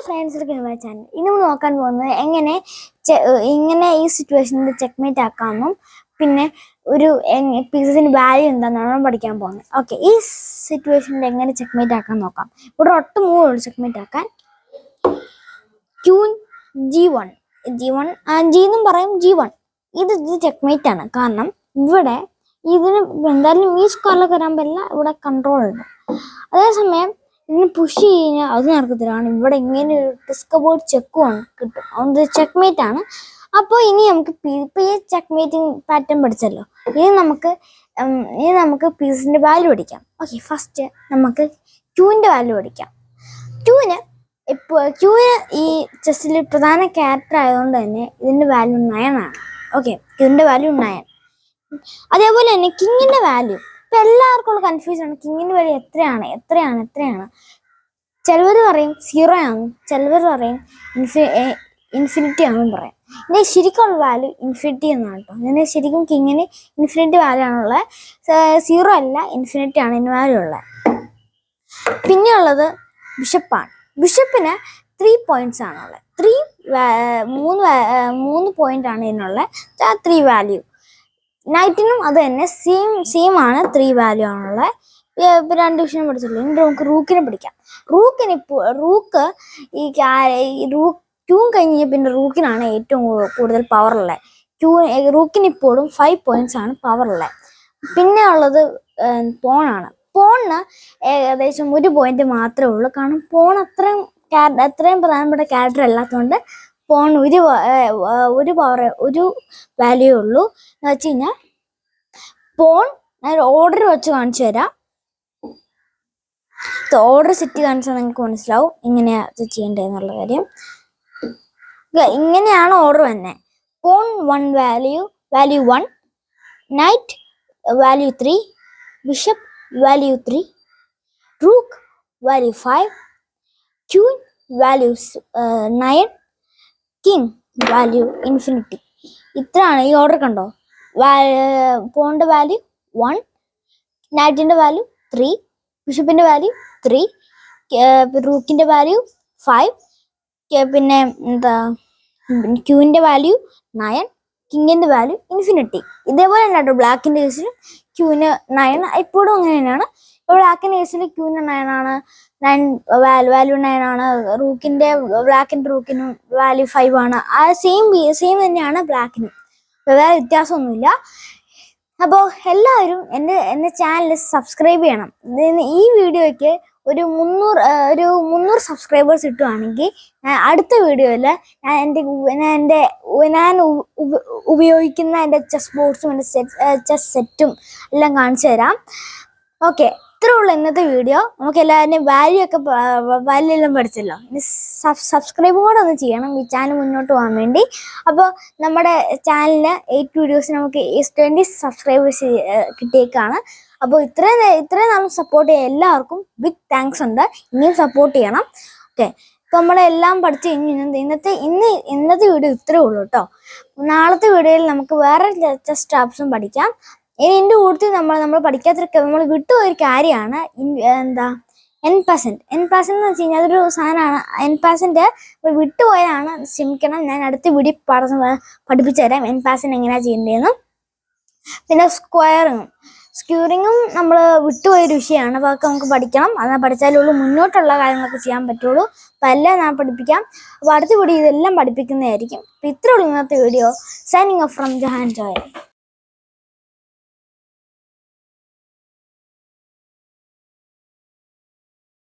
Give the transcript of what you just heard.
ഫ്രണ്ട്സിലേക്ക് my channel. ഇന്ന് നമ്മൾ നോക്കാൻ പോകുന്നത് എങ്ങനെ ഈ സിറ്റുവേഷനിൽ ചെക്ക്മേറ്റ് ആക്കാമെന്നും പിന്നെ ഒരു പീസസിന് വാല്യൂ എന്താണെന്നാണ് പഠിക്കാൻ പോകുന്നത്. ഓക്കെ, ഈ സിറ്റുവേഷനിൽ എങ്ങനെ ചെക്ക്മേറ്റ് ആക്കാൻ നോക്കാം. ഇവിടെ ഒട്ട് മൂവുള്ളൂ ചെക്ക്മേറ്റ് ആക്കാൻ. ക്യൂൻ G1 ജി എന്നും പറയും, G1 ഇത് ചെക്ക്മേറ്റ് ആണ്. കാരണം ഇവിടെ ഇതിന് എന്തായാലും ഈ സ്ക്വയറിലേക്ക് വരാൻ പറ്റില്ല, ഇവിടെ കൺട്രോൾ ഉണ്ട്. അതേസമയം ഇതിന് പുഷ് കഴിഞ്ഞാൽ അത് നടക്കത്തിലാണ്. ഇവിടെ ഇങ്ങനെ ഒരു ഡിസ്കബോർഡ് ചെക്കും കിട്ടും, അത് ചെക്ക്മേറ്റ് ആണ്. അപ്പോൾ ഇനി നമുക്ക് ഇപ്പം ഈ ചെക്ക്മേറ്റിംഗ് പാറ്റേൺ പഠിച്ചല്ലോ, ഇനി നമുക്ക് പീസിന്റെ വാല്യൂ പഠിക്കാം. ഓക്കെ, ഫസ്റ്റ് നമുക്ക് ക്യൂവിന്റെ വാല്യൂ പഠിക്കാം. ക്യൂവിന് ഈ ചെസ്സിൽ പ്രധാന ക്യാരക്ടർ ആയതുകൊണ്ട് തന്നെ ഇതിന്റെ വാല്യൂ 9 ആണ്. ഓക്കെ, ക്യൂവിന്റെ വാല്യൂ 9. അതേപോലെ തന്നെ കിങ്ങിന്റെ വാല്യൂ ഇപ്പൊ എല്ലാവർക്കും ഉള്ള കൺഫ്യൂഷൻ ആണ്. കിങ്ങിന്റെ വാല്യൂ എത്രയാണ്? ചിലവർ പറയും 0 ആണെന്നും, ചിലവർ പറയും ഇൻഫിനിറ്റി ആണെന്നും പറയും. ഇതിന്റെ ശരിക്കുള്ള വാല്യൂ ഇൻഫിനിറ്റി എന്നാണ് കേട്ടോ. ഇതിന് ശരിക്കും കിങ്ങിന് ഇൻഫിനിറ്റി വാല്യൂ ആണുള്ളത്, 0 അല്ല, ഇൻഫിനിറ്റി ആണ് ഇതിന് വാല്യൂ ഉള്ളത്. പിന്നെ ഉള്ളത് ബിഷപ്പാണ്. ബിഷപ്പിന് 3 പോയിന്റ്സ് ആണുള്ളത്. 3 പോയിന്റ് ആണ് ഇതിനുള്ള 3 വാല്യൂ. നൈറ്റിനും അത് തന്നെ സെയിം ആണ്, 3 വാല്യൂ ആണുള്ളത്. രണ്ട് വിഷയം പഠിച്ചല്ലോ. ഇനി നമുക്ക് റൂക്കിനെ പഠിക്കാം. റൂക്ക് ക്യൂൻ കഴിഞ്ഞ പിന്നെ റൂക്കിനാണ് ഏറ്റവും കൂടുതൽ പവർ ഉള്ളത്. റൂക്കിന് ഇപ്പോഴും 5 പോയിന്റ്സ് ആണ് പവർ ഉള്ളത്. പിന്നെ ഉള്ളത് പോണാണ്. പോണിന് ഏകദേശം 1 പോയിന്റ് മാത്രമേ ഉള്ളൂ. കാരണം പോൺ അത്രയും പ്രധാനപ്പെട്ട ക്യാരക്ടർ അല്ലാത്തതുകൊണ്ട് പോൺ ഒരു വാല്യൂ ഉള്ളൂ. എന്ന് വെച്ച് കഴിഞ്ഞാൽ പോൺ ഞാൻ ഓർഡർ വെച്ച് കാണിച്ചു തരാം. ഓർഡർ സെറ്റ് കാണിച്ചാൽ നിങ്ങൾക്ക് മനസ്സിലാവും എങ്ങനെയാ ഇത് ചെയ്യേണ്ടതെന്നുള്ള കാര്യം. ഇങ്ങനെയാണ് ഓർഡർ തന്നെ. Pawn 1 value 1, knight value 3, bishop value 3, rook value 5, queen value 9, king value infinity. ഇത്രയാണ് ഈ ഓർഡർ. കണ്ടോ? പോണിന്റെ വാല്യൂ 1, നൈറ്റിന്റെ വാല്യൂ 3, ബിഷപ്പിന്റെ വാല്യൂ 3, റൂക്കിന്റെ വാല്യൂ 5, പിന്നെ ക്യൂവിന്റെ വാല്യൂ 9, കിങ്ങിന്റെ വാല്യൂ ഇൻഫിനിറ്റി. ഇതേപോലെ തന്നെ കേട്ടോ ബ്ലാക്കിന്റെ കേസിലും ക്യൂവിന് 9 ഇപ്പോഴും അങ്ങനെ തന്നെയാണ്. ഇപ്പോൾ ബ്ലാക്കിന്റെ കേസിൽ ക്യൂവിന് 9 ആണ്, വാല്യൂ 9 ആണ്. ബ്ലാക്കിന്റെ റൂക്കിനും വാല്യൂ 5 ആണ്. ആ സെയിം തന്നെയാണ് ബ്ലാക്കിനും, വേറെ വ്യത്യാസമൊന്നുമില്ല. അപ്പോൾ എല്ലാവരും എൻ്റെ ചാനൽ സബ്സ്ക്രൈബ് ചെയ്യണം. ഈ വീഡിയോയ്ക്ക് ഒരു 300 സബ്സ്ക്രൈബേഴ്സ് കിട്ടുവാണെങ്കിൽ അടുത്ത വീഡിയോയിൽ ഞാൻ ഉപയോഗിക്കുന്ന എൻ്റെ ചെസ് ബോർഡ്സും എൻ്റെ ചെസ് സെറ്റും എല്ലാം കാണിച്ചു തരാം. ഓക്കെ, ഇത്രേ ഉള്ളൂ ഇന്നത്തെ വീഡിയോ. നമുക്ക് എല്ലാവരുടെയും വാല്യൂ എല്ലാം പഠിച്ചല്ലോ. ഇനി സബ്സ്ക്രൈബും കൂടെ ഒന്ന് ചെയ്യണം ഈ ചാനൽ മുന്നോട്ട് പോകാൻ വേണ്ടി. അപ്പോൾ നമ്മുടെ ചാനലിന് 8 വീഡിയോസ് നമുക്ക് 20 സബ്സ്ക്രൈബേഴ്സ് കിട്ടിയേക്കാണ്. അപ്പോൾ ഇത്രയും നാളും സപ്പോർട്ട് ചെയ്യാൻ എല്ലാവർക്കും ബിഗ് താങ്ക്സ് ഉണ്ട്. ഇനിയും സപ്പോർട്ട് ചെയ്യണം. ഓക്കെ, ഇപ്പം നമ്മളെല്ലാം പഠിച്ചു കഴിഞ്ഞു. ഇന്നത്തെ വീഡിയോ ഇത്രേ ഉള്ളൂ കേട്ടോ. നാളത്തെ വീഡിയോയിൽ നമുക്ക് വേറെ ചെസ് ടാപ്സും പഠിക്കാം. ഇനി ഇതിൻ്റെ കൂട്ടത്തിൽ നമ്മൾ പഠിക്കാത്ത നമ്മൾ വിട്ടുപോയൊരു കാര്യമാണ് എൻ പാസന്റ് എന്ന് വെച്ച് കഴിഞ്ഞാൽ അതൊരു സാധനമാണ്. എൻ പാസന്റ് വിട്ടുപോയതാണ്, ക്ഷമിക്കണം. ഞാൻ അടുത്ത വീഡിയോ പഠിപ്പിച്ചു തരാം എൻ പാസന്റ് എങ്ങനെയാണ് ചെയ്യേണ്ടതെന്നും. പിന്നെ സ്ക്യൂറിങ്ങും നമ്മൾ വിട്ടുപോയൊരു വിഷയമാണ്. അപ്പോൾ അതൊക്കെ നമുക്ക് പഠിക്കണം. അത് പഠിച്ചാലുള്ളൂ മുന്നോട്ടുള്ള കാര്യങ്ങളൊക്കെ ചെയ്യാൻ പറ്റുള്ളൂ. അപ്പോൾ എല്ലാം ഞാൻ പഠിപ്പിക്കാം. അപ്പോൾ അടുത്ത വീഡിയോ ഇതെല്ലാം പഠിപ്പിക്കുന്നതായിരിക്കും. അപ്പോൾ ഇത്രയുള്ളൂ ഇന്നത്തെ video. Signing off from Jahan Joel.